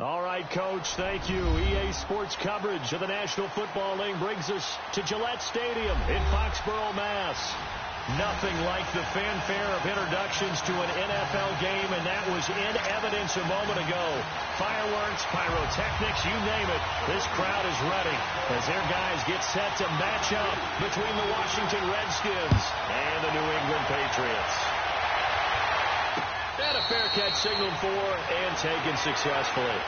All right, Coach, thank you. EA Sports coverage of the National Football League brings us to Gillette Stadium in Foxborough, Mass. Nothing like the fanfare of introductions to an NFL game, and that was in evidence a moment ago. Fireworks, pyrotechnics, you name it. This crowd is ready as their guys get set to match up between the Washington Redskins and the New England Patriots. And a fair catch signaled for and taken successfully.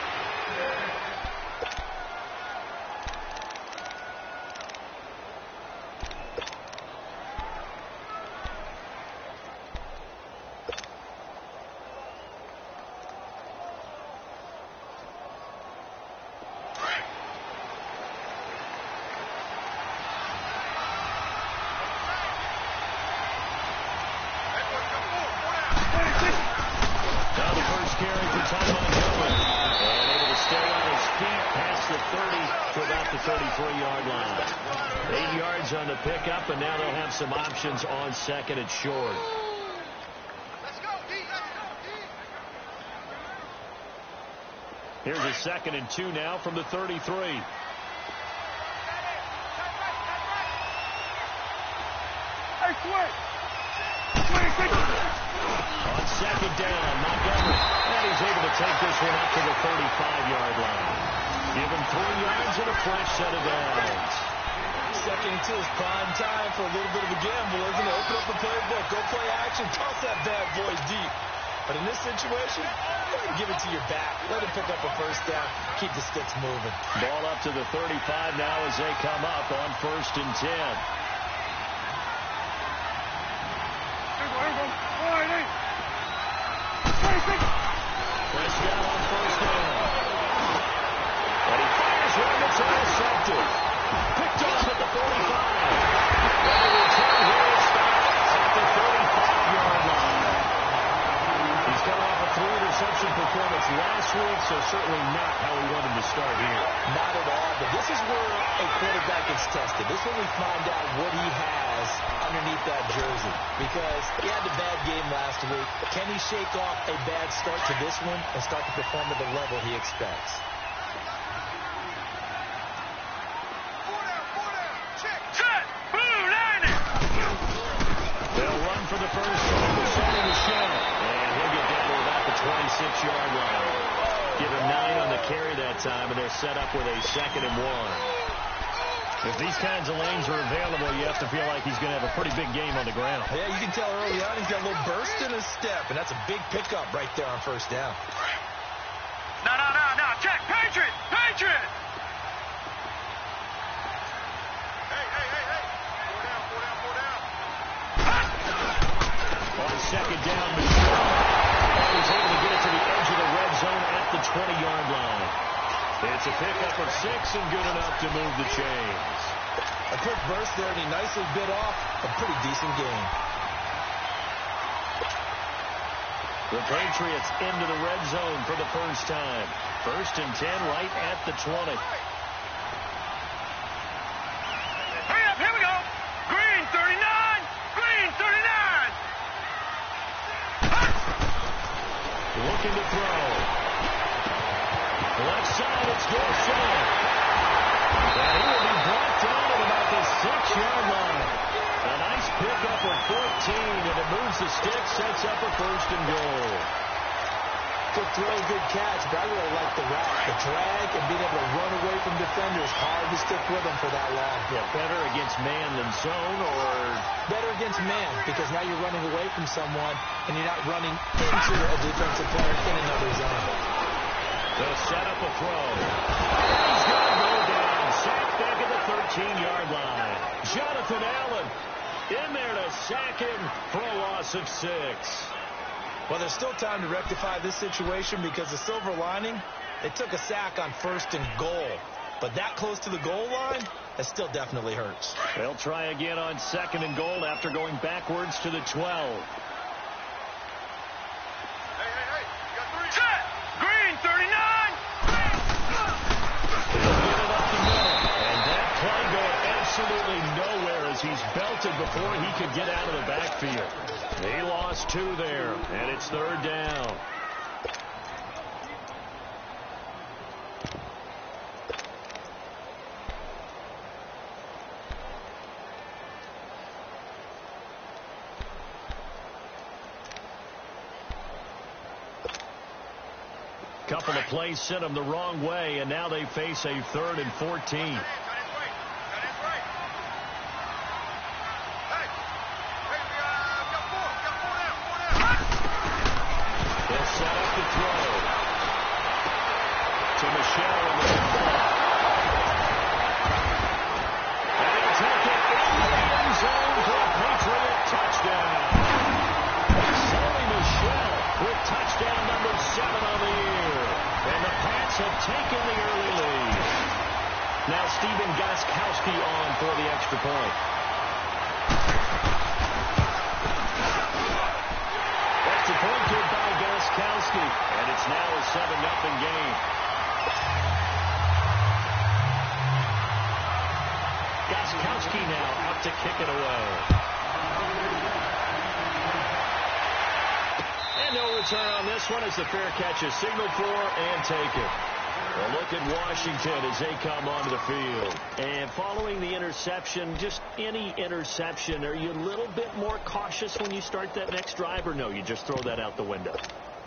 Pickup, and now they'll have some options on second and short. Here's a 2nd and 2 now from the 33. On second down, Montgomery, and he's able to take this one up to the 35-yard line. Give him 3 yards and a fresh set of downs. 2nd and 2 is prime time for a little bit of a gamble, isn't it? Open up the playbook, go play action, toss that bad boy deep. But in this situation, go ahead and give it to your back. Let him pick up a first down, keep the sticks moving. Ball up to the 35 now as they come up on 1st and 10. Press down on 1st down. And he fires one that's intercepted. Picked off at the 45. And the return here stops at the 35-yard line. He's coming off a 3-interception performance last week, so certainly not how we wanted to start here. Not at all, but this is where a quarterback gets tested. This is when we find out what he has underneath that jersey. Because he had a bad game last week. Can he shake off a bad start to this one and start to perform at the level he expects? For the first time, setting the show. And he'll get down to about the 26-yard line. Give him 9 on the carry that time, and they're set up with a 2nd and 1. If these kinds of lanes are available, you have to feel like he's going to have a pretty big game on the ground. Yeah, you can tell early on he's got a little burst in his step, and that's a big pickup right there on 1st down. No. Check. Patriot! Patriot! On 2nd down, and he's able to get it to the edge of the red zone at the 20-yard line. It's a pickup of 6 and good enough to move the chains. A quick burst there, and he nicely bit off a pretty decent game. The Patriots into the red zone for the first time. 1st and 10 right at the 20. Hurry up, here we go. Green 39. Green 39. Looking to throw. Left side, it's Dorsey. And he will be brought down at about the 6-yard line. A nice pickup of 14, and it moves the stick, sets up a 1st and goal. Good throw, good catch, but I really like the route. The drag and being able to run away from defenders. Hard to stick with them for that long. Yeah, better against man than zone, or better against man, because now you're running away from someone and you're not running into a defensive player in another zone. They'll set up a throw. He's going to go down. Sacked back at the 13-yard line. Jonathan Allen in there to sack him for a loss of 6. Well, there's still time to rectify this situation because the silver lining, they took a sack on 1st and goal. But that close to the goal line, that still definitely hurts. They'll try again on 2nd and goal after going backwards to the 12. Hey. Set. Green 39. They'll get it up the middle. And that play going absolutely nowhere as he's belted before he could get out of the backfield. They lost 2 there, and it's 3rd down. Couple of plays sent them the wrong way, and now they face a 3rd and 14. They'll set up the throw to Michelle in the midfield. And they'll take it into the end zone for a Patriot touchdown. Sony Michelle with touchdown number 7 on the year. And the Pats have taken the early lead. Now Steven Gostkowski on for the extra point. Extra point good by Gostkowski. And it's now a 7-0 game. Gostkowski now out to kick it away. And no return on this one as the fair catch is signaled for and taken. A look at Washington as they come onto the field. And following the interception, just any interception, are you a little bit more cautious when you start that next drive, or no, you just throw that out the window?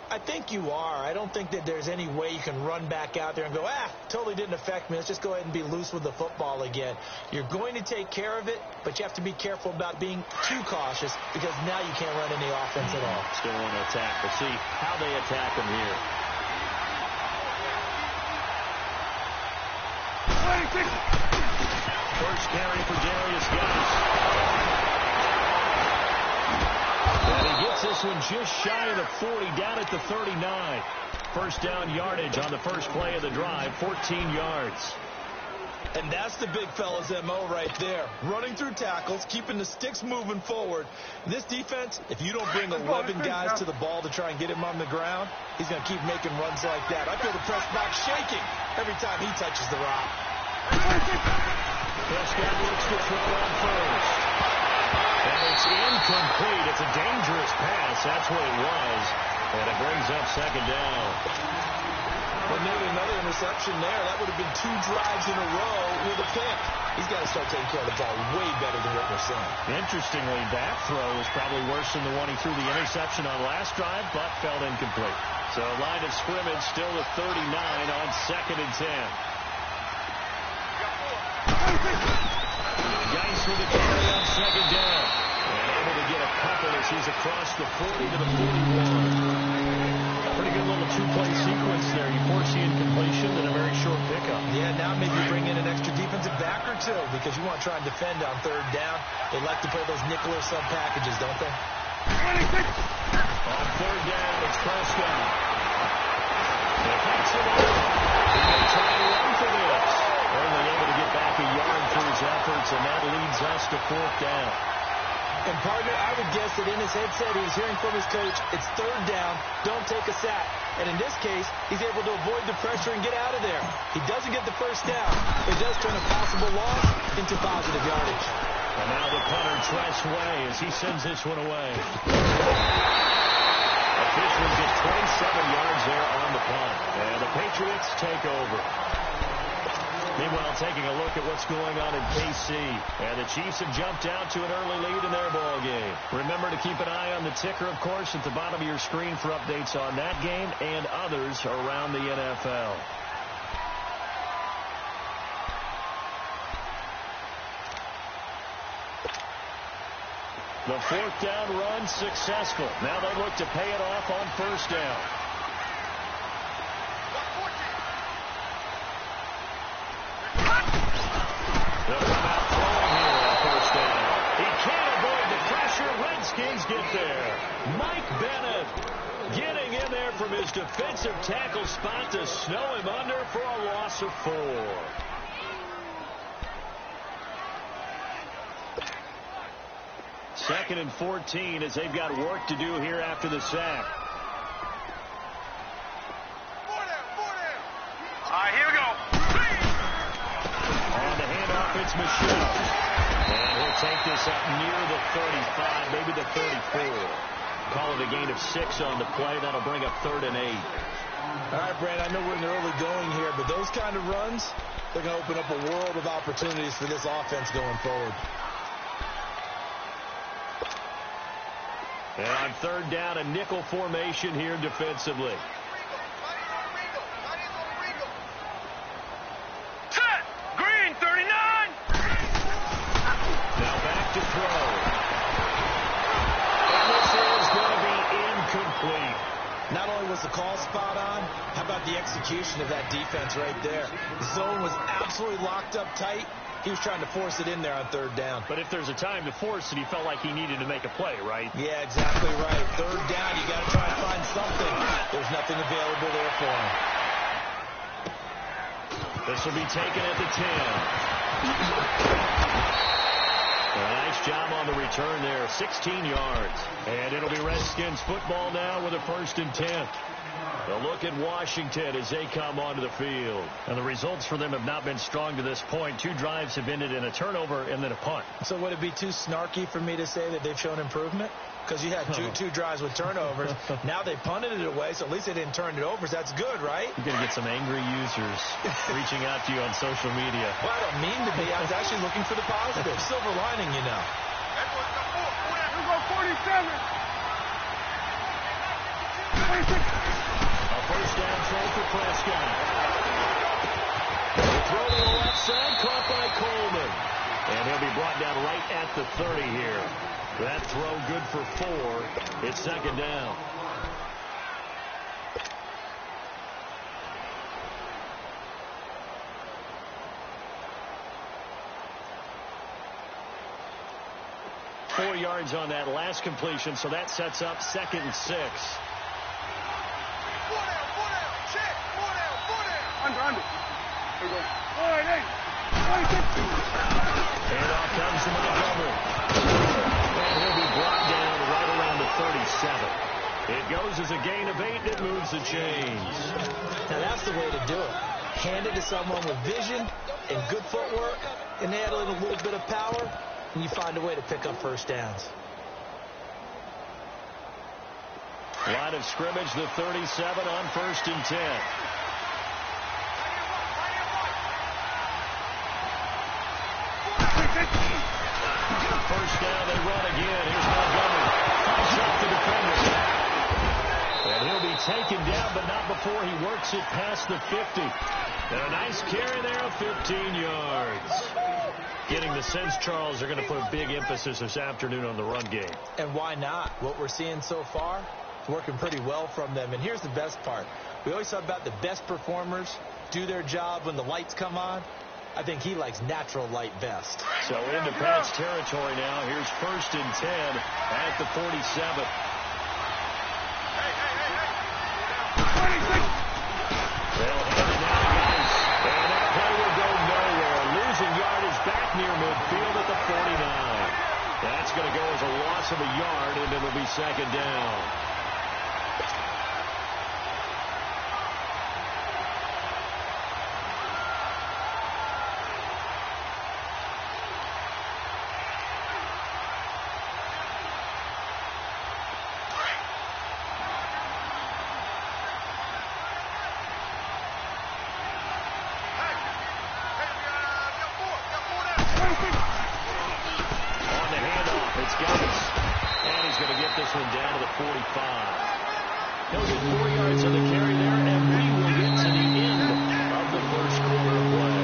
I think you are. I don't think that there's any way you can run back out there and go, totally didn't affect me. Let's just go ahead and be loose with the football again. You're going to take care of it, but you have to be careful about being too cautious because now you can't run any offense at all. Still want to attack, but see how they attack them here. First carry for Darius Geis. And he gets this one just shy of the 40, down at the 39. First down yardage on the first play of the drive, 14 yards. And that's the big fella's MO right there. Running through tackles, keeping the sticks moving forward. This defense, if you don't bring 11 guys to the ball to try and get him on the ground, he's going to keep making runs like that. I feel the press box shaking every time he touches the rock. Prescott looks to throw on first. And it's incomplete. It's a dangerous pass. That's what it was. And it brings up second down. But maybe another interception there. That would have been 2 drives in a row with a pick. He's got to start taking care of the ball way better than what we're seeing. Interestingly, that throw was probably worse than the one he threw the interception on last drive, but fell incomplete. So line of scrimmage still at 39 on 2nd and 10. Geis with a carry on 2nd down. And able to get a couple as he's across the 40 to the 41. Pretty good little 2-play sequence there. You force the incompletion and a very short pickup. Yeah, now maybe you bring in an extra defensive back or 2 because you want to try and defend on 3rd down. They like to play those nickel or sub packages, don't they? On 3rd down, it's Prescott. He picks it up. He's going to try and run for this. Only able to get back a yard through his efforts, and that leads us to 4th down. And, partner, I would guess that in his headset he was hearing from his coach, it's 3rd down, don't take a sack. And in this case, he's able to avoid the pressure and get out of there. He doesn't get the first down. It does turn a possible loss into positive yardage. And now the punter, Tress Way, as he sends this one away. Officials get 27 yards there on the punt. And the Patriots take over. Meanwhile, taking a look at what's going on in KC. And the Chiefs have jumped out to an early lead in their ball game. Remember to keep an eye on the ticker, of course, at the bottom of your screen for updates on that game and others around the NFL. The 4th down run successful. Now they look to pay it off on 1st down. They'll come out throwing here on 1st down. He can't avoid the pressure. Redskins get there. Mike Bennett getting in there from his defensive tackle spot to snow him under for a loss of 4. Second and 14 as they've got work to do here after the sack. All right, here we go. On the handoff, it's Michelle. And he'll take this up near the 35, maybe the 34. Call it a gain of 6 on the play. That'll bring up 3rd and 8. All right, Brad, I know we're in the early going here, but those kind of runs, they're going to open up a world of opportunities for this offense going forward. And on 3rd down, a nickel formation here defensively. execution of that defense right there. The zone was absolutely locked up tight. He was trying to force it in there on third down. But if there's a time to force it, he felt like he needed to make a play, right? Yeah, exactly right. Third down, you got to try and find something. There's nothing available there for him. This will be taken at the 10. A nice job on the return there, 16 yards. And it'll be Redskins football now with a 1st and 10. A look at Washington as they come onto the field. And the results for them have not been strong to this point. 2 drives have ended in a turnover and then a punt. So would it be too snarky for me to say that they've shown improvement? Because you had two drives with turnovers. Now they punted it away, so at least they didn't turn it over. So that's good, right? You're going to get some angry users reaching out to you on social media. Well, I don't mean to be. I was actually looking for the positive. Silver lining, you know. Here we go, 47. 26. A 1st down throw for Prescott. The throw to the left side, caught by Coleman. And he'll be brought down right at the 30 here. That throw good for 4. It's 2nd down. Four yards on that last completion, so that sets up 2nd and 6. Under. Here we go. 4-8. 26. And off comes to Montgomery. And he'll be brought down right around the 37. It goes as a gain of 8, and it moves the chains. Now that's the way to do it. Hand it to someone with vision and good footwork, and add in a little bit of power, and you find a way to pick up 1st downs. Line of scrimmage, the 37 on 1st and 10. First down, they run again. Here's Montgomery. Shot the defender. And he'll be taken down, but not before he works it past the 50. And a nice carry there of 15 yards. Getting the sense, Charles, they're going to put a big emphasis this afternoon on the run game. And why not? What we're seeing so far, working pretty well from them. And here's the best part. We always talk about the best performers do their job when the lights come on. I think he likes natural light best. So into Pat's territory now. Here's 1st and 10 at the 47. They'll hand it now, guys. And that play will go nowhere. Losing yardage back near midfield at the 49. That's going to go as a loss of a yard, and it'll be 2nd down. He'll get 4 yards on the carry there, and we will get to the end of the 1st quarter of play.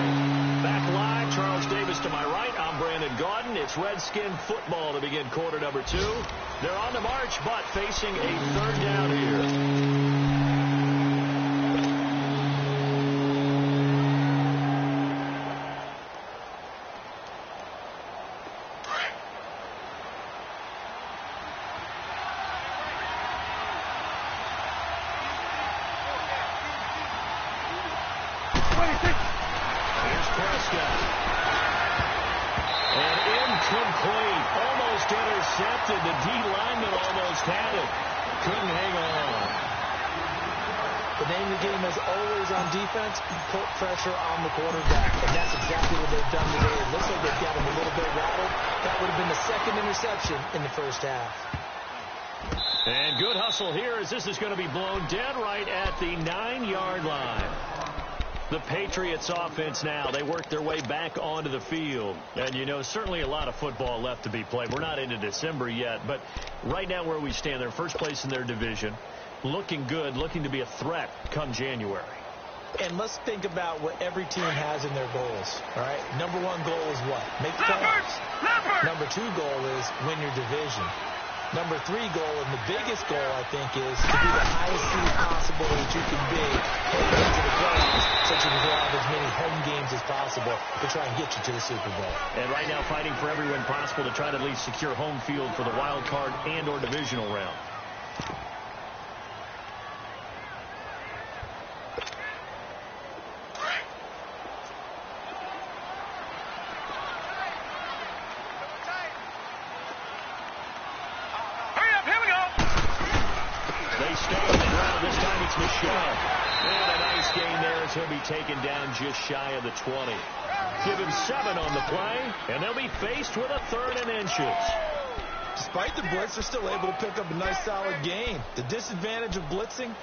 Back live, Charles Davis to my right. I'm Brandon Gaudin. It's Redskin football to begin quarter number 2. They're on the march, but facing a 3rd down here. Intercepted. The D lineman almost had it. Couldn't hang on. The name of the game is always on defense, put pressure on the quarterback. And that's exactly what they've done today. It looks like they've got him a little bit rattled. That would have been the 2nd interception in the 1st half. And good hustle here as this is going to be blown dead right at the 9-yard line. The Patriots offense now, they work their way back onto the field. And, you know, certainly a lot of football left to be played. We're not into December yet, but right now where we stand, they're first place in their division. Looking good, looking to be a threat come January. And let's think about what every team has in their goals, all right? Number 1 goal is what? Make the playoffs. Number 2 goal is win your division. Number 3 goal, and the biggest goal, I think, is to be the highest seed possible that you can be heading into the playoffs, so you can have as many home games as possible to try and get you to the Super Bowl. And right now fighting for every win possible to try to at least secure home field for the wild card and or divisional round. And a nice gain there as he'll be taken down just shy of the 20. Give him 7 on the play, and they'll be faced with a 3rd and inches. Despite the blitz, they're still able to pick up a nice solid gain. The disadvantage of blitzing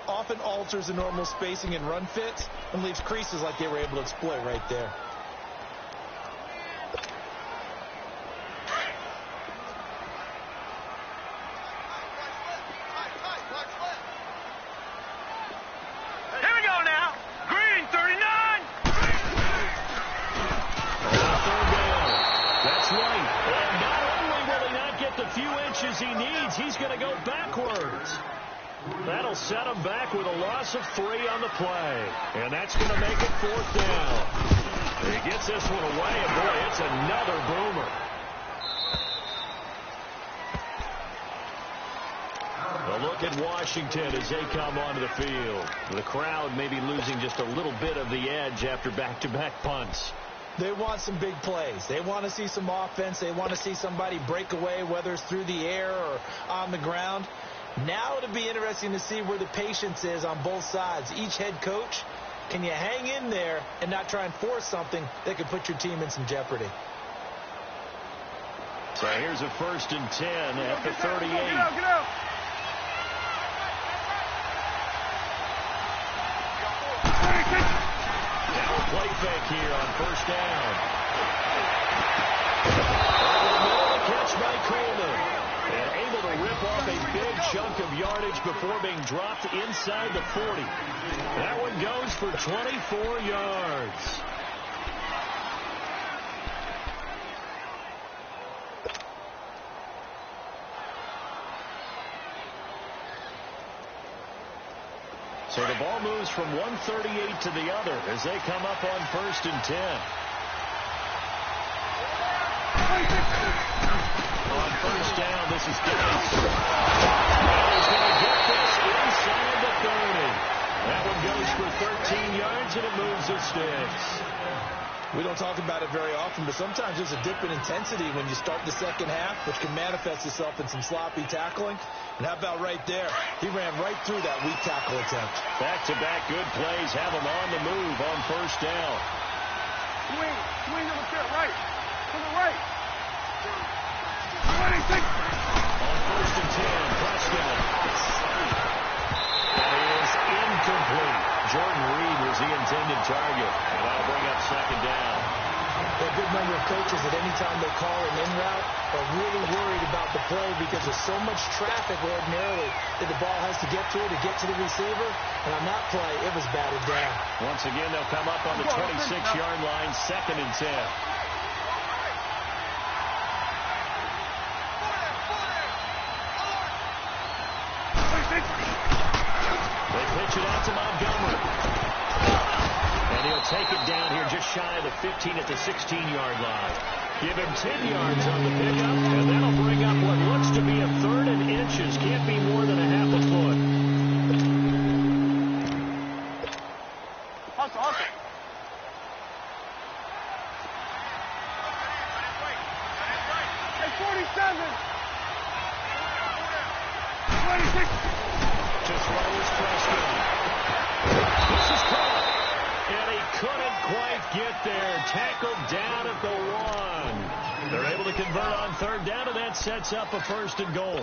often alters the normal spacing and run fits and leaves creases like they were able to exploit right there. He needs, he's going to go backwards. That'll set him back with a loss of 3 on the play. And that's going to make it 4th down. He gets this one away, and boy, it's another boomer. A look at Washington as they come onto the field. The crowd maybe losing just a little bit of the edge after back-to-back punts. They want some big plays. They want to see some offense. They want to see somebody break away, whether it's through the air or on the ground. Now it'll be interesting to see where the patience is on both sides. Each head coach, can you hang in there and not try and force something that could put your team in some jeopardy? So here's a 1st and 10 at the 38. Get out. Play fake here on 1st down. Catch by Coleman. And able to rip off a big chunk of yardage before being dropped inside the 40. That one goes for 24 yards. So the ball moves from 138 to the other as they come up on 1st and 10. On 1st down, this is Dennis. And he's going to get this inside the 30. That one goes for 13 yards, and it moves the sticks. We don't talk about it very often, but sometimes there's a dip in intensity when you start the second half, which can manifest itself in some sloppy tackling. And how about right there? He ran right through that weak tackle attempt. Back-to-back good plays have him on the move on 1st down. Swing to the fit, right. To the right. 26. On 1st and 10, Prescott. That is incomplete. Jordan Reed was the intended target, and that'll bring up 2nd down. A good number of coaches at any time they call an in route are really worried about the play because there's so much traffic ordinarily that the ball has to get through to get to the receiver. And on that play, it was batted down. Once again, they'll come up on the 26-yard line, 2nd and 10. They pitch it out to Montgomery. And he'll take it down here just shy of the 15 at the 16-yard line. Give him 10 yards on the pickup, and that'll bring up what looks to be a 3rd and inches. Can't be more than a half a foot. Hustle. 47. 26. Just throws Prescott. This is caught. And he couldn't quite get there. Tackled down at the 1. They're able to convert on 3rd down, and that sets up a 1st and goal.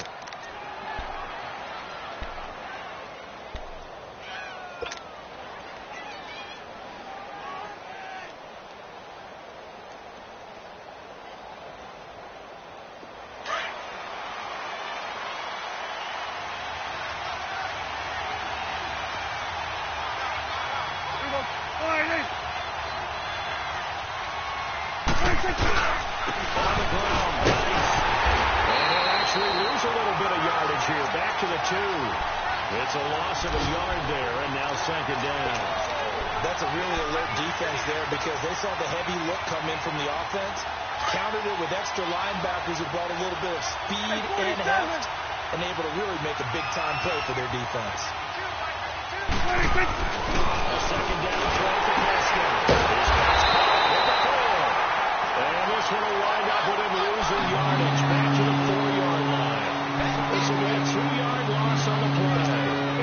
On the ground, nice. And they'll actually lose a to the 2. It's a loss of a yard there, and now second down. That's a really alert defense there because they saw the heavy look come in from the offense, countered it with extra linebackers who brought a little bit of speed and heft, and able to really make a big-time play for their defense. A second down try for Prescott. And this one will wind up with him losing yardage back to the 4-yard line. This will be a 2-yard loss on the play.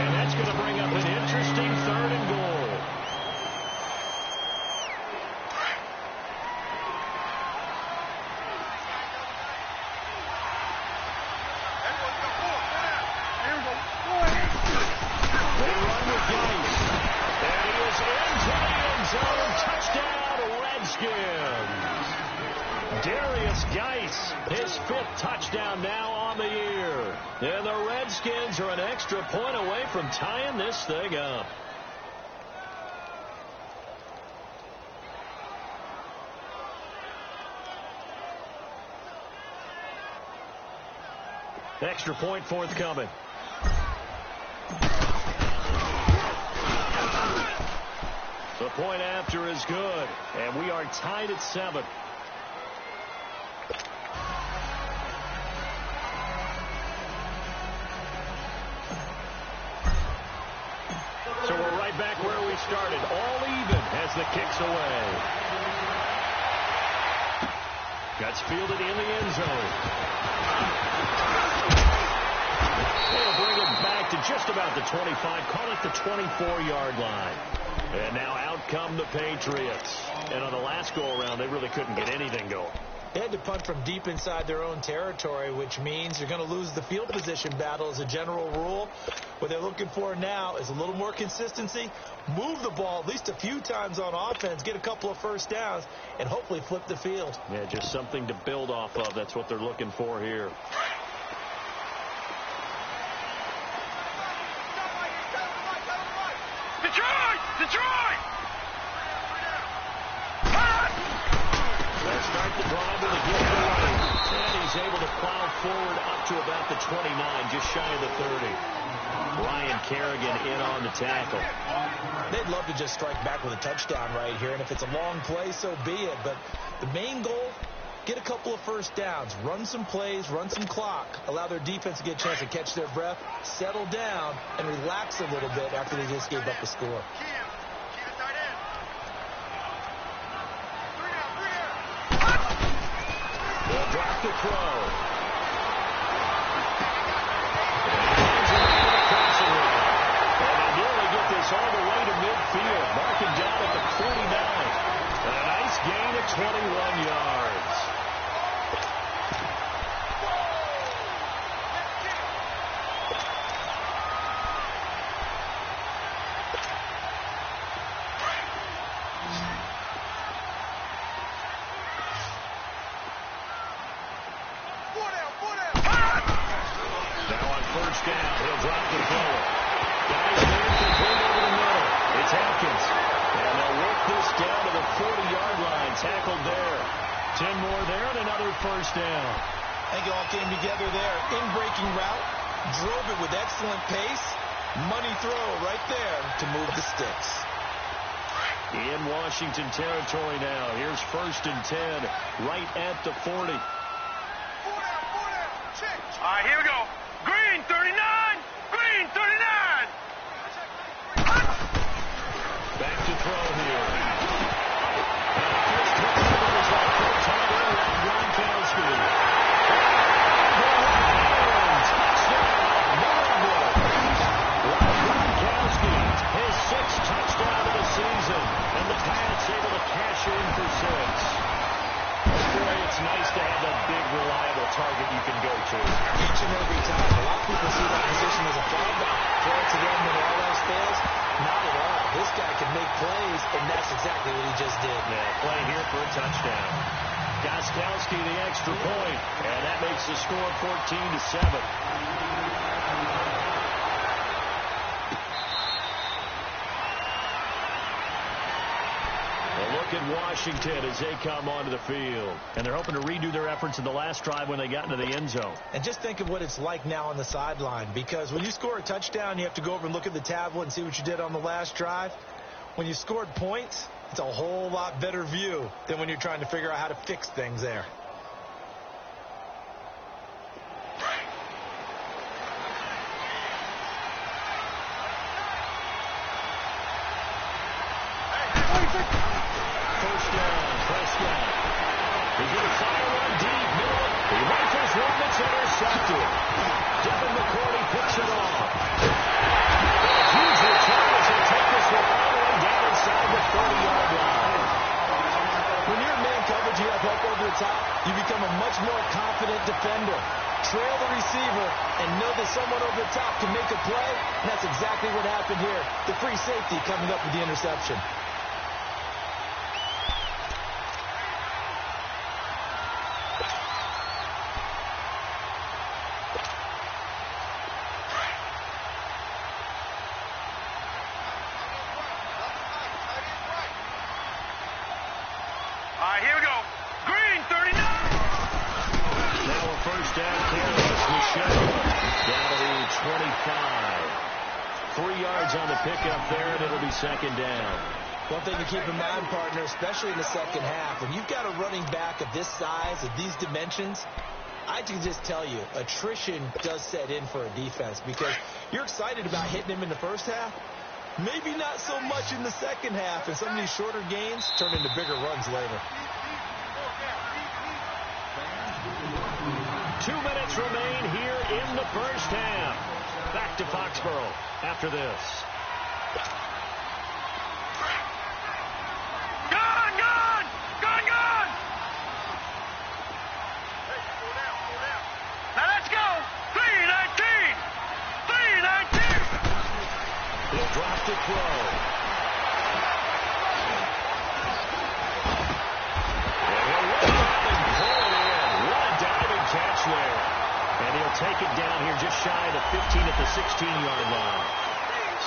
And that's going to bring up an interesting 3rd and goal. They run with Geis. And he is into the end zone. Touchdown, Redskins. Darius Geis, his 5th touchdown now on the year. And the Redskins are an extra point away from tying this thing up. Extra point forthcoming. The point after is good, and we are tied at 7. So we're right back where we started, all even as the kick's away. Gets fielded in the end zone. They'll bring it back to just about the 25, call it the 24-yard line. And now out come the Patriots. And on the last go-around, they really couldn't get anything going. They had to punt from deep inside their own territory, which means you're going to lose the field position battle as a general rule. What they're looking for now is a little more consistency, move the ball at least a few times on offense, get a couple of first downs, and hopefully flip the field. Yeah, just something to build off of. That's what they're looking for here. Detroit! Detroit! Let's start the drive with a gift away. And he's able to plow forward up to about the 29, just shy of the 30. Ryan Kerrigan in on the tackle. They'd love to just strike back with a touchdown right here, and if it's a long play, so be it. But the main goal, get a couple of first downs, run some plays, run some clock, allow their defense to get a chance to catch their breath, settle down, and relax a little bit after they just gave up the score. They'll drop the throw. All the way to midfield, marking down at the 49. A nice gain of 21 yards. Now on first down, he'll drop the throw. Guys, complete over the middle. It's Atkins. And they'll work this down to the 40-yard line. Tackled there. 10 more there and another first down. I think it all came together there. In-breaking route. Drove it with excellent pace. Money throw right there to move the sticks. In Washington territory now. Here's first and 10 right at the 40. All right, here we go. Green 39. Green 39. Back to throw here. Gronkowski, his 6th touchdown of the season, and the Pats able to cash in for 6. Boy, it's nice to have that big, reliable target you can go to. Each and every time. A lot of people see that position as a fallback. Throw it to them when all else fails. Not at all. This guy can make plays, and that's exactly what he just did. Yeah, play here for a touchdown. Gronkowski the extra point, and that makes the score 14-7. at Washington as they come onto the field. And they're hoping to redo their efforts in the last drive when they got into the end zone. And just think of what it's like now on the sideline, because when you score a touchdown, you have to go over and look at the tablet and see what you did on the last drive. When you scored points, it's a whole lot better view than when you're trying to figure out how to fix things there. First down, Prescott. He's going to fire one deep, middle. He rifles one that's intercepted. Devin McCourty picks it off. A huge return as they take this one all the way down inside the 30-yard line. When you're in man coverage, you have help over the top, you become a much more confident defender. Trail the receiver and know that someone over the top can make a play, and that's exactly what happened here. The free safety coming up with the interception. All right, here we go. Green, 39. Now a first down carry. Michelle down to the 25. 3 yards on the pickup there, and it'll be second down. One thing to keep in mind, partner, especially in the second half, when you've got a running back of this size, of these dimensions, I can just tell you, attrition does set in for a defense because you're excited about hitting him in the first half. Maybe not so much in the second half, and some of these shorter gains turn into bigger runs later. 2 minutes remain here in the first half. Back to Foxborough after this. Gone, gone, gone, gone. Now let's go. 319, 319. He'll drop to throw. And he'll run up and pull it in. What a diving catch there. And he'll take it down here just shy of the 15 at the 16-yard line.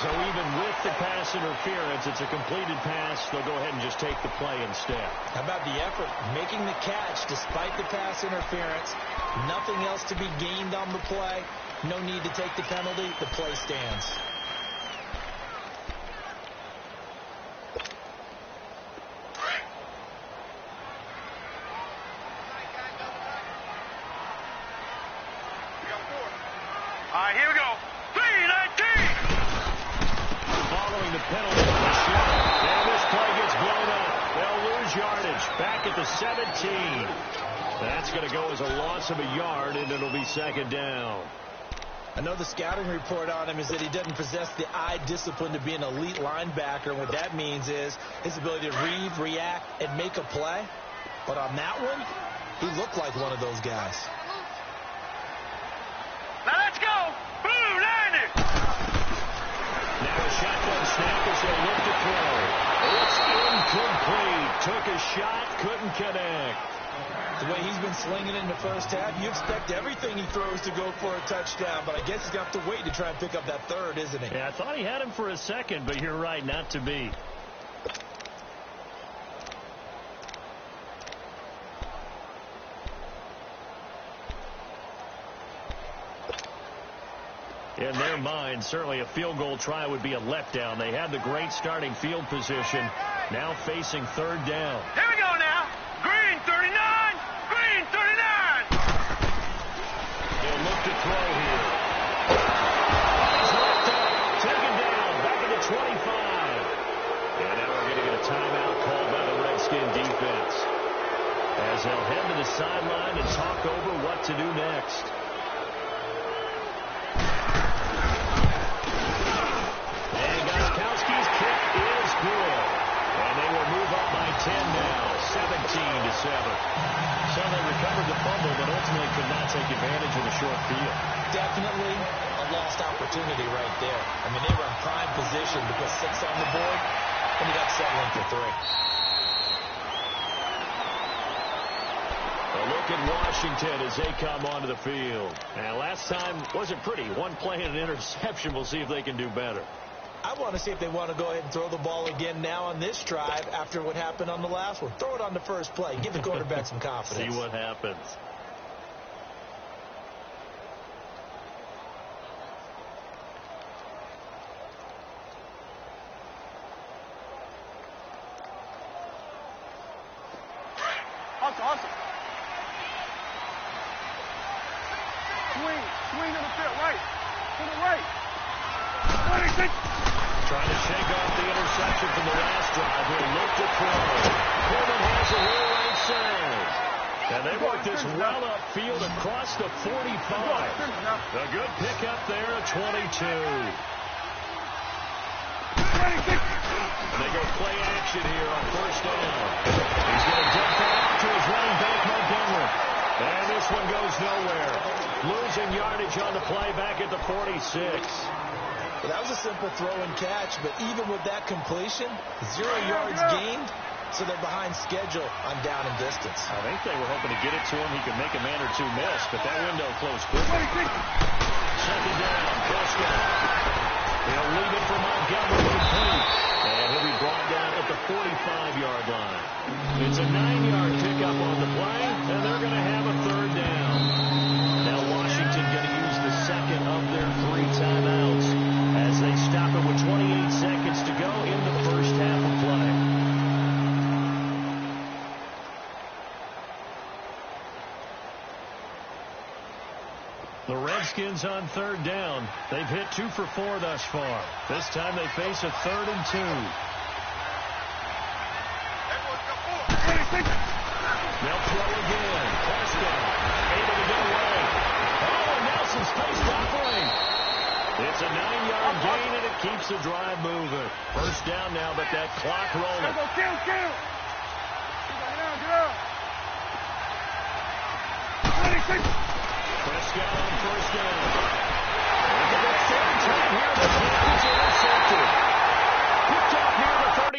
So even with the pass interference, it's a completed pass. They'll go ahead and just take the play instead. How about the effort? Making the catch despite the pass interference. Nothing else to be gained on the play. No need to take the penalty. The play stands. All right, here we go. 319. Following the penalty on the shot. And this play gets blown up. They'll lose yardage. Back at the 17. That's going to go as a loss of a yard, and it'll be second down. I know the scouting report on him is that he doesn't possess the eye discipline to be an elite linebacker. And what that means is his ability to read, react, and make a play. But on that one, he looked like one of those guys. Now let's go. Blue 90. Now a shotgun snap as they look to throw. It's incomplete. Took a shot, couldn't connect. The way he's been slinging it in the first half, you expect everything he throws to go for a touchdown, but I guess he's going to have to wait to try and pick up that third, isn't he? Yeah, I thought he had him for a second, but you're right, not to be. In their mind, certainly a field goal try would be a letdown. They had the great starting field position, now facing third down. Here we go now. Green 39, green 39. They'll look to throw here. He's left up, taken down, back at the 25. And now we're going to get a timeout called by the Redskin defense, as they'll head to the sideline and talk over what to do next. So they recovered the fumble, but ultimately could not take advantage of the short field. Definitely a lost opportunity right there. I mean, they were in prime position to put 6 on the board, and he got settling for 3. A look at Washington as they come onto the field. And last time wasn't pretty. One play and an interception. We'll see if they can do better. I want to see if they want to go ahead and throw the ball again now on this drive after what happened on the last one. Throw it on the first play. Give the quarterback some confidence. See what happens. Awesome. Swing to the field, right. To the right. 26. Trying to shake off the interception from the last drive. He'll look to throw. Coleman has a real right side. And they work this well upfield across the 45. A good pickup there at 22. 26. They go play action here on first down. He's going to dump that out to his running back, Montgomery. And this one goes nowhere. Losing yardage on the play back at the 46. Well, that was a simple throw and catch, but even with that completion, 0 yards gained, so they're behind schedule on down and distance. I think they were hoping to get it to him. He could make a man or two miss, but that window closed quickly. Second down, Prescott. He'll leave it for Montgomery to complete. And he'll be brought down at the 45-yard line. It's a 9-yard pickup on the play, and they're going to have a third down. Now Washington going to use the second of their 3 timeouts as they stop it with 28 seconds to go in the first half of play. The Redskins on third down. They've hit 2 for 4 thus far. This time they face a 3rd and 2. They'll throw again. Prescott able to get away. Oh, and Nelson's face covering. It's a 9-yard gain, and it keeps the drive moving. First down now, but that clock rolling. Get out. 26. Prescott on first down. And for the 3rd time here, the pass is intercepted. Picked up near the 30.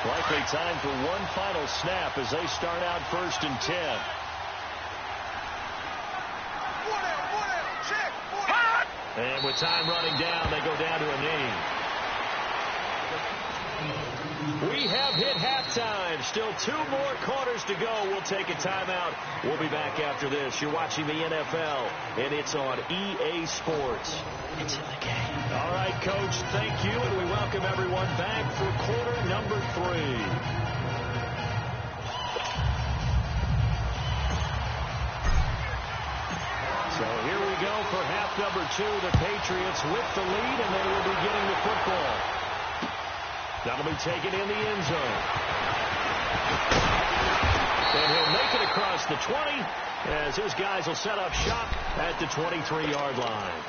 Likely time for one final snap as they start out 1st and 10. And with time running down, they go down to a knee. We have hit halftime. Still 2 more quarters to go. We'll take a timeout. We'll be back after this. You're watching the NFL, and it's on EA Sports. It's in the game. All right, Coach, thank you, and we welcome everyone back for quarter number 3. So here we go for half number 2. The Patriots with the lead, and they will be getting the football. That'll be taken in the end zone. And he'll make it across the 20 as his guys will set up shop at the 23-yard line.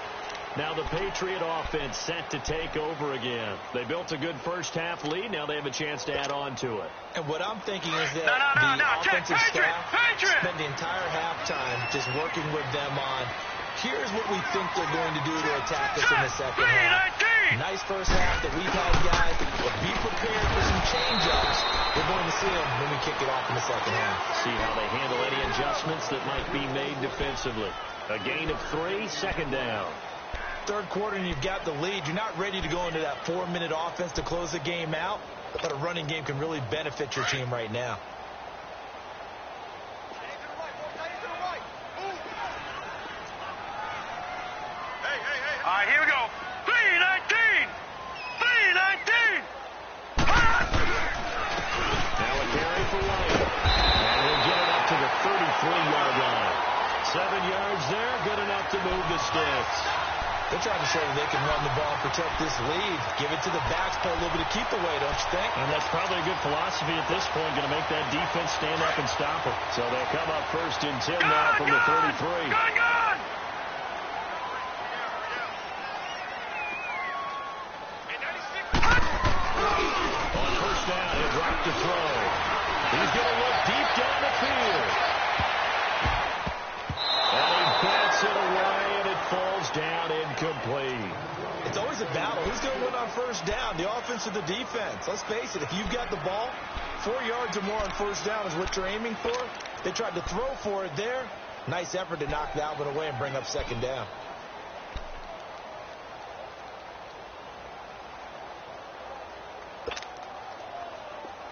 Now the Patriot offense set to take over again. They built a good first half lead. Now they have a chance to add on to it. And what I'm thinking is that the offensive staff spend the entire halftime just working with them on, here's what we think they're going to do to attack us in the second half. Nice first half that we've had, guys, but be prepared for some change-ups. We're going to see them when we kick it off in the second half. See how they handle any adjustments that might be made defensively. A gain of 3, second down. Third quarter and you've got the lead. You're not ready to go into that 4-minute offense to close the game out, but a running game can really benefit your team right now. All right, here we go. 3-19. 3-19. Now a carry for White. And he'll get it up to the 33-yard line. 7 yards there, good enough to move the sticks. They're trying to show that they can run the ball and protect this lead. Give it to the backs, play a little bit of keep away, don't you think? And that's probably a good philosophy at this point, going to make that defense stand up and stop it. So they'll come up 1st and 10 now from the 33. Gun! On 1st down, he'll drop to throw. He's going to look deep down the field. And he bats it away, and it falls down incomplete. It's always a battle. Who's going to win on 1st down, the offense or the defense? Let's face it, if you've got the ball, 4 yards or more on 1st down is what you're aiming for. They tried to throw for it there. Nice effort to knock that one away and bring up 2nd down.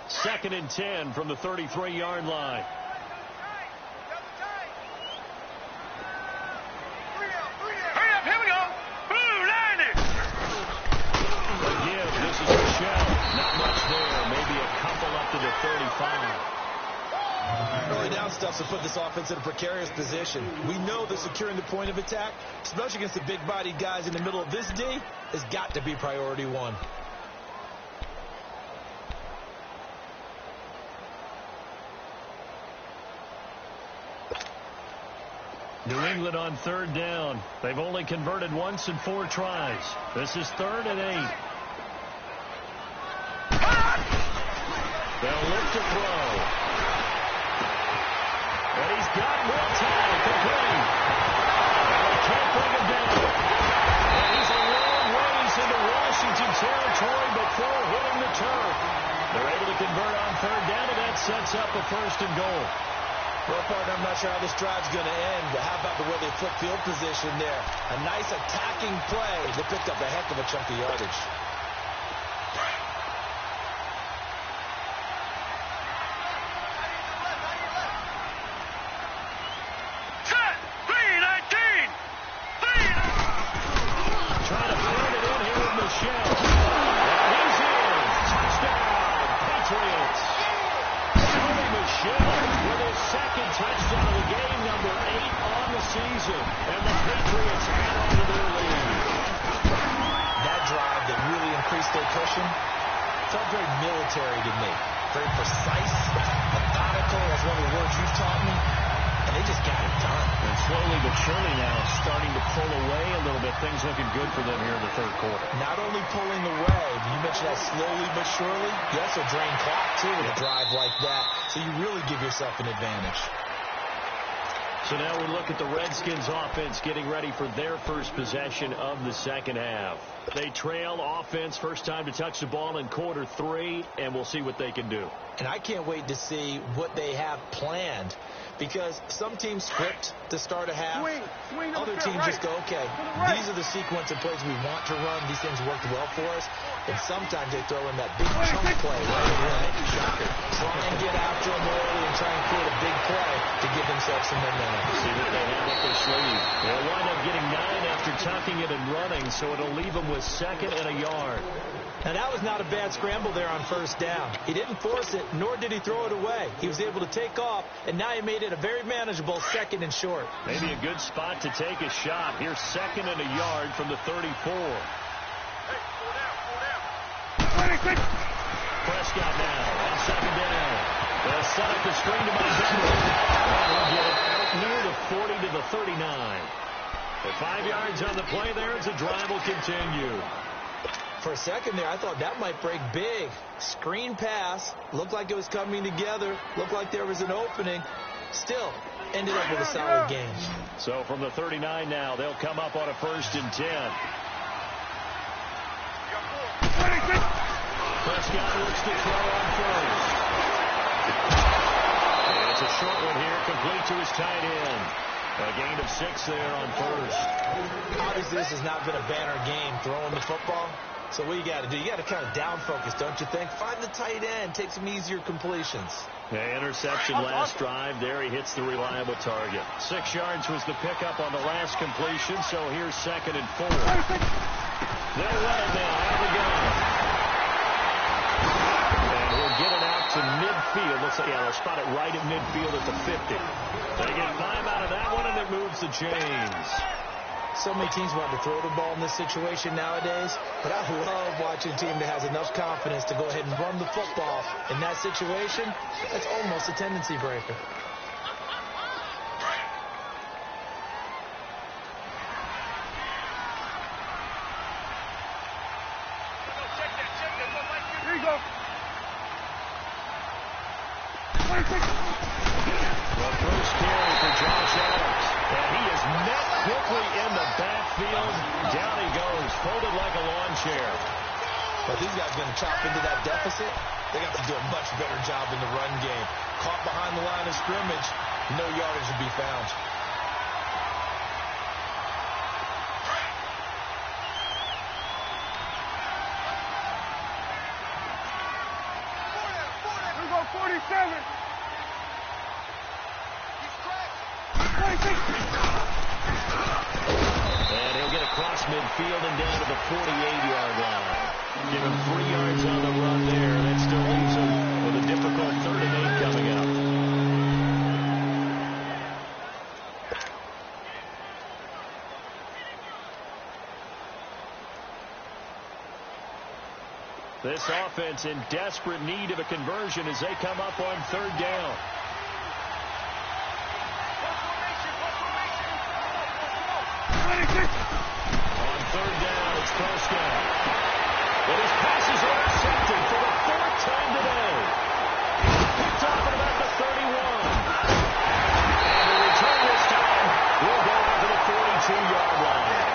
Second and 10 from the 33-yard line. Hurry up, here we go. Blue 90. Again, this is Michelle. Not much there. Maybe a couple up to the 35. Early down stuff to put this offense in a precarious position. We know that securing the point of attack, especially against the big-bodied guys in the middle of this D, has got to be priority one. New England on 3rd down. They've only converted once in 4 tries. This is 3rd and 8. They'll look to throw. And he's got more time. Complete. And they can't bring him down. And he's a long ways into Washington territory before hitting the turf. They're able to convert on 3rd down, and that sets up a 1st and goal. Well, partner, I'm not sure how this drive's going to end, but how about the way they flip field position there? A nice attacking play. They picked up a heck of a chunk of yardage. Set. 3-19. Trying to pound it in here with Michelle. And he's in. Touchdown, Patriots. Tony Michelle with his 2nd touchdown of the game, number 8 on the season. And the Patriots add on to their lead. That drive that really increased their cushion felt very military to me. Very precise, methodical. That's one of the words you've taught me. And they just got it done. And slowly but surely now starting to pull away a little bit. Things looking good for them here in the 3rd quarter. Not only pulling away, you mentioned that slowly but surely. You also drain clock, too, with a drive like that. So you really give yourself an advantage. So now we look at the Redskins offense getting ready for their first possession of the 2nd half. They trail offense, first time to touch the ball in quarter 3, and we'll see what they can do. And I can't wait to see what they have planned, because some teams script to start a half. Swing Other teams just go, okay, these are the sequence of plays we want to run. These things worked well for us. And sometimes they throw in that big chunk play right here. Shocker. Try and get after them early and try and create a big play to give themselves some momentum. See what they have up their sleeve. They'll wind up getting 9 after tucking it and running, so it'll leave them with 2nd and a yard. Now, that was not a bad scramble there on 1st down. He didn't force it, nor did he throw it away. He was able to take off, and now he made it a very manageable 2nd and short. Maybe a good spot to take a shot. Here's 2nd and a yard from the 34. Prescott now on 2nd down. They'll set up the screen to Montgomery. And he'll get it out near the 40 to the 39. With 5 yards on the play there, as the drive will continue. For a second there, I thought that might break big. Screen pass. Looked like it was coming together. Looked like there was an opening. Still, ended up with a solid game. So from the 39 now, they'll come up on a 1st and 10. Prescott looks to throw on 1st. And it's a short one here, complete to his tight end. A gain of 6 there on first. Obviously, this has not been a banner game throwing the football. So what you got to do? You got to kind of down focus, don't you think? Find the tight end. Take some easier completions. The interception last drive. There he hits the reliable target. 6 yards was the pickup on the last completion. So here's 2nd and 4. They'll run it now. Out of the gun. And he'll get it out to midfield. Looks like, yeah, they'll spot it right at midfield at the 50. They get 5 out of that one, and it moves the chains. So many teams want to throw the ball in this situation nowadays, but I love watching a team that has enough confidence to go ahead and run the football. In that situation, that's almost a tendency breaker. Here you go. The first carry for Josh Adams. And he is met quickly in the backfield. Down he goes, folded like a lawn chair. But these guys are going to chop into that deficit. They got to do a much better job in the run game. Caught behind the line of scrimmage, no yardage to be found. Here we go, 47. And he'll get across midfield and down to the 48-yard line. Give him 3 yards on the run there. That still leaves him with a difficult 3rd and 8 coming up. This offense in desperate need of a conversion as they come up on 3rd down. On 3rd down, it's Prescott. But his pass is intercepted for the 4th time today. Picked off at about the 31. And the return this time will go out to the 42-yard line.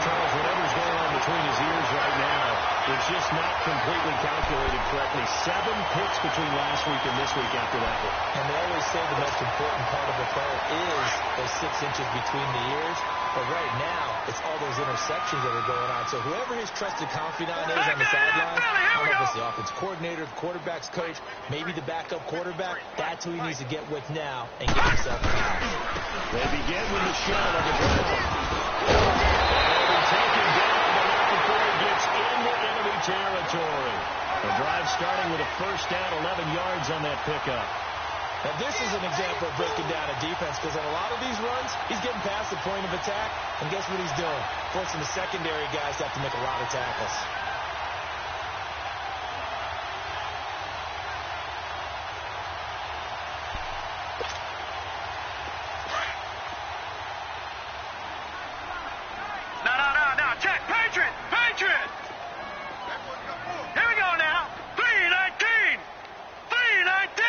Charles, whatever's going on between his ears right now, it's just not completely calculated correctly. 7 picks between last week and this week after that one. And they always say the most important part of a throw is those 6 inches between the ears. But right now, it's all those interceptions that are going on. So whoever his trusted confidant is on the sidelines, I don't know if it's the offense coordinator, the quarterback's coach, maybe the backup quarterback, that's who he needs to get with now and get himself out. They begin with the shot on the ground. And taken down, but not before he gets into enemy territory. The drive starting with a 1st down, 11 yards on that pickup. Now, this is an example of breaking down a defense because on a lot of these runs, he's getting past the point of attack, and guess what he's doing? Forcing the secondary guys to have to make a lot of tackles. No. Check. Patriot. Here we go now. 3-19. 3-19.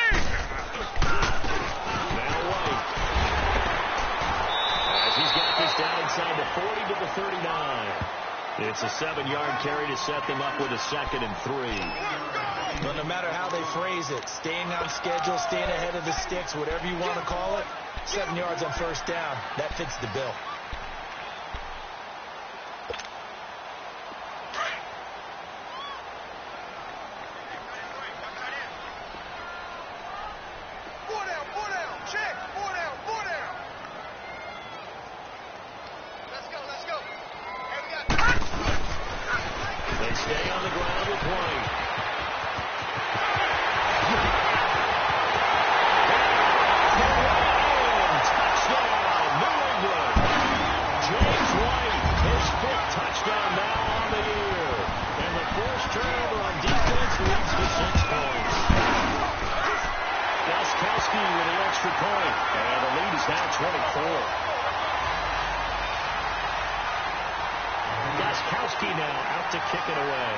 He's got this down inside the 40 to the 39. It's a 7-yard carry to set them up with a 2nd and 3. But no matter how they phrase it, staying on schedule, staying ahead of the sticks, whatever you want to call it, 7 yards on 1st down, that fits the bill. They stay on the ground with White. Touchdown, New England. James White, his 5th touchdown now on the year. And the first turnover on defense leads to 6 points. Gostkowski with the extra point. And the lead is now 24. Gostkowski now out to kick it away.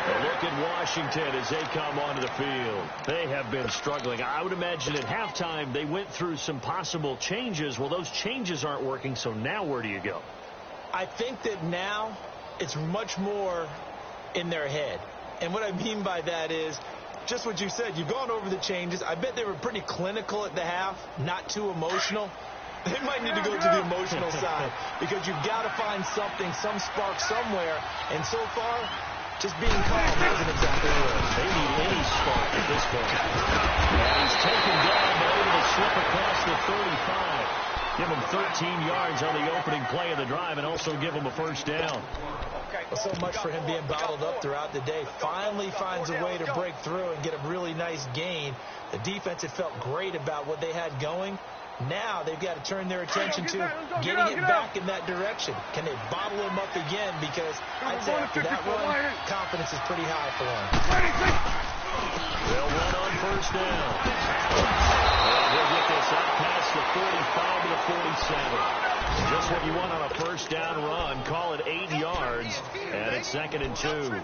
A look at Washington as they come onto the field. They have been struggling. I would imagine at halftime they went through some possible changes. Well, those changes aren't working, so now where do you go? I think that now it's much more in their head. And what I mean by that is just what you said. You've gone over the changes. I bet they were pretty clinical at the half, not too emotional. They might need to go to the emotional side because you've got to find something, some spark somewhere. And so far, just being calm hasn't exactly worked. They need any spark at this point. And he's taken down, but able to slip across the 35. Give him 13 yards on the opening play of the drive and also give him a first down. Well, so much for him being bottled up throughout the day. Finally finds a way to break through and get a really nice gain. The defense had felt great about what they had going. Now they've got to turn their attention to getting it back in that direction. Can they bottle him up again? Because I'd say after that run, confidence is pretty high for them. They'll run on first down. And they'll get this up past the 45 to the 47. Just what you want on a first down run. Call it 8 yards. And it's 2nd and 2.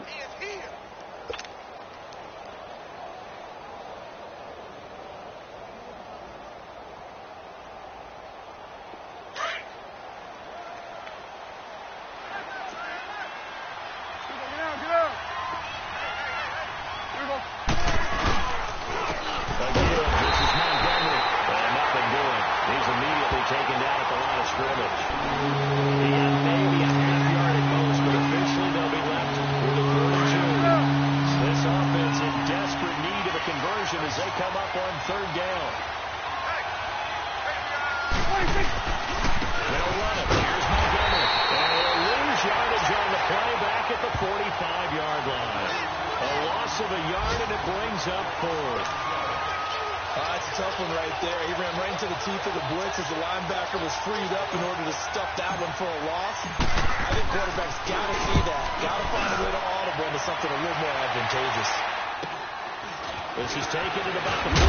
This is taken at about the 40.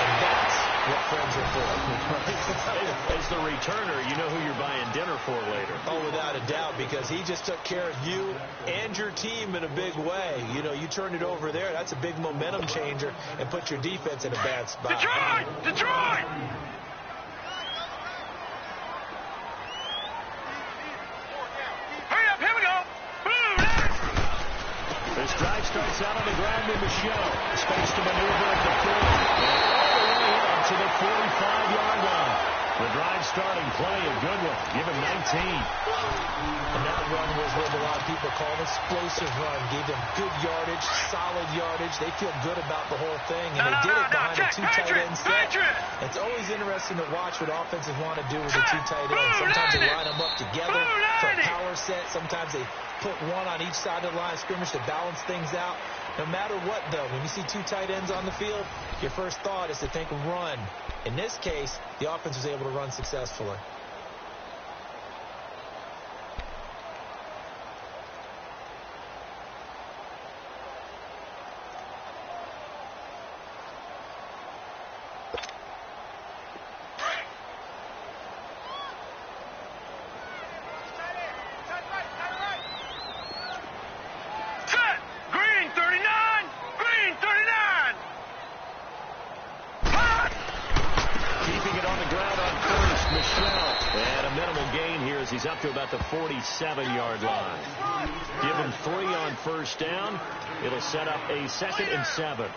And that's what friends are for. As the returner, you know who you're buying dinner for later. Oh, without a doubt, because he just took care of you and your team in a big way. You know, you turned it over there. That's a big momentum changer and put your defense in a bad spot. Detroit! Detroit! Hurry up, here we go! This drive starts out on the ground with Michelle. Space to maneuver at the 40. And all the way up to the 45-yard line. The drive starting play, a good one. Give him 19. And that run was what a lot of people call an explosive run. Gave them good yardage, solid yardage. They feel good about the whole thing. And they did it behind a two tight end set. It's always interesting to watch what offenses want to do with the two tight ends. Sometimes they line them up together for a power set. Sometimes they put one on each side of the line of scrimmage to balance things out. No matter what, though, when you see two tight ends on the field, your first thought is to think run. In this case, the offense was able to run successfully. He's up to about the 47-yard line. Give him 3 on first down. It'll set up a 2nd and 7.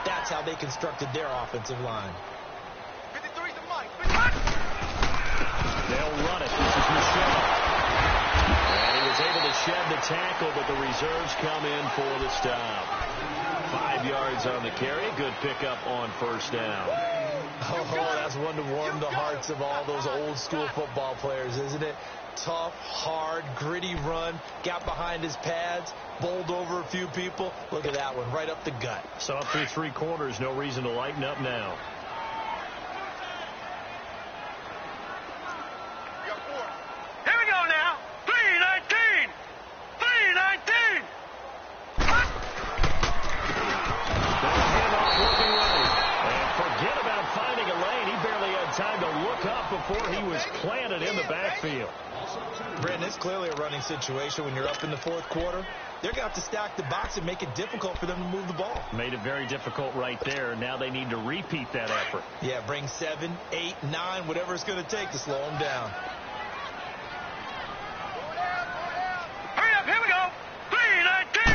That's how they constructed their offensive line. They'll run it. This is Michelle. And he was able to shed the tackle, but the reserves come in for the stop. 5 yards on the carry. Good pickup on first down. Oh, that's one to warm the hearts of all those old school football players, isn't it? Tough, hard, gritty run, got behind his pads, bowled over a few people. Look at that one, right up the gut. So up through 3 quarters, no reason to lighten up now. Here we go now. 3:19. 3:19. Handoff looking right. And forget about finding a lane. He barely had time to look up before he was planted in the backfield. Brandon, it's clearly a running situation when you're up in the 4th quarter. They're going to have to stack the box and make it difficult for them to move the ball. Made it very difficult right there. Now they need to repeat that effort. Yeah, bring 7, 8, 9, whatever it's going to take to slow them down. Hurry up, here we go. 3:19.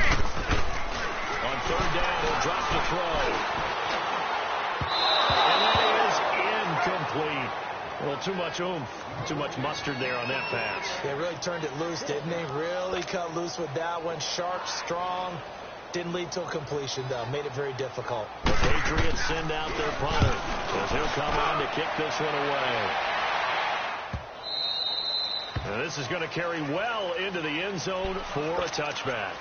On 3rd down, he'll drop the throw. And that is incomplete. Well, too much oomph, too much mustard there on that pass. They really turned it loose, didn't they? Really cut loose with that one. Sharp, strong. Didn't lead to a completion, though. Made it very difficult. The Patriots send out their punter as he'll come on to kick this one away. Now this is going to carry well into the end zone for a touchback.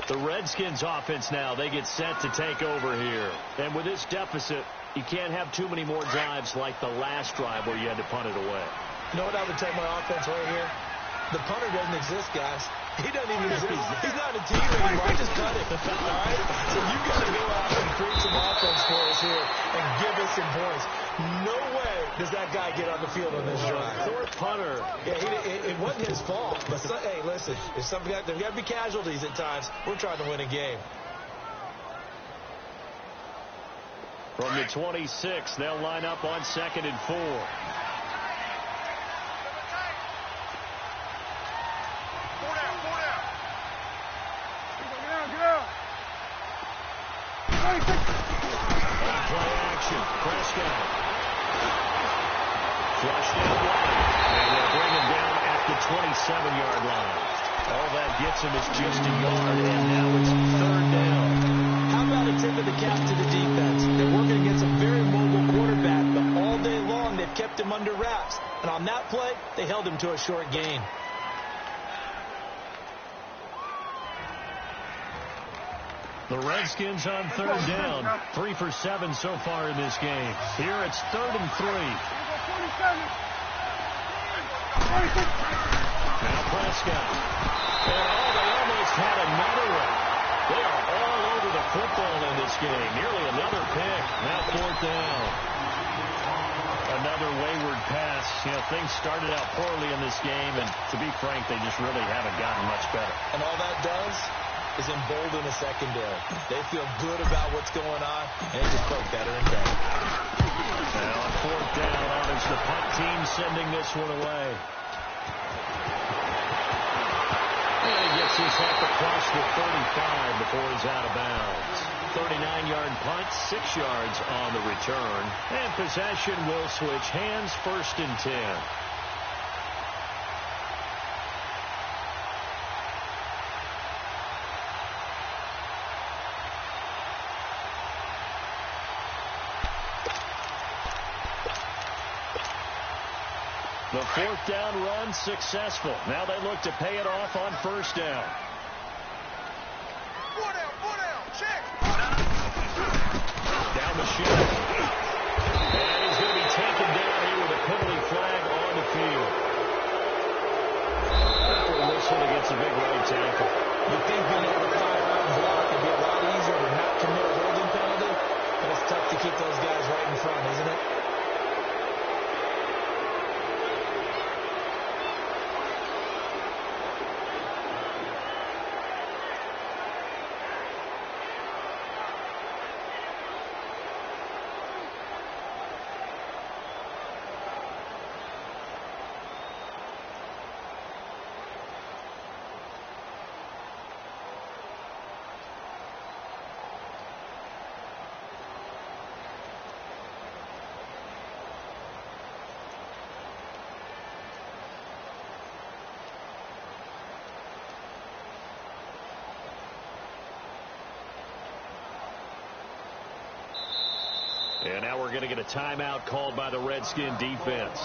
The Redskins offense now, they get set to take over here. And with this deficit, you can't have too many more drives like the last drive where you had to punt it away. You know what I would tell my offense right here? The punter doesn't exist, guys. He doesn't even exist. He's not a team anymore. I just cut it. All right? So you've got to go out and create some offense for us here and give us some points. No way does that guy get on the field on this drive. Poor punter. Yeah, it wasn't his fault. But hey, listen, there's got to be casualties at times. We're trying to win a game. From the 26, they'll line up on 2nd and 4. 4 down, 4 down. Get out. Play action. Prescott. Flush down line. And they'll bring him down at the 27-yard line. All that gets him is just a yard, and now it's 3rd down. How about a tip of the cap to the defense? They're working against a very mobile quarterback, but all day long they've kept him under wraps. And on that play, they held him to a short gain. The Redskins on 3rd down. 3 for 7 so far in this game. Here it's 3rd and 3. Now Prescott. And they almost had another one. They are all over the football in this game. Nearly another pick. Now 4th down. Another wayward pass. You know, things started out poorly in this game, and to be frank, they just really haven't gotten much better. And all that does is embolden the secondary. They feel good about what's going on, and they just play better and better. Now on 4th down, on is the punt team sending this one away. And he gets his head across the 35 before he's out of bounds. 39-yard punt, 6 yards on the return. And possession will switch hands, 1st and 10. The 4th down run successful. Now they look to pay it off on 1st down. 4 down, check. Down the shift. And he's going to be taken down here with a penalty flag on the field. After a whistle against a big right tackle. You think being able to fly around block would be a lot easier to not commit a holding penalty, but it's tough to keep those guys right in front, isn't it? And now we're going to get a timeout called by the Redskin defense.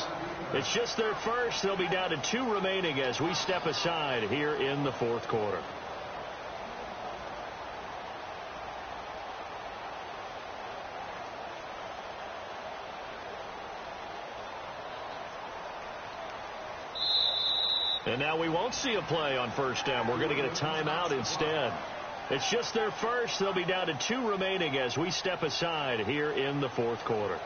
It's just their first. They'll be down to 2 remaining as we step aside here in the fourth quarter. And now we won't see a play on first down. We're going to get a timeout instead. It's just their first. They'll be down to 2 remaining as we step aside here in the fourth quarter.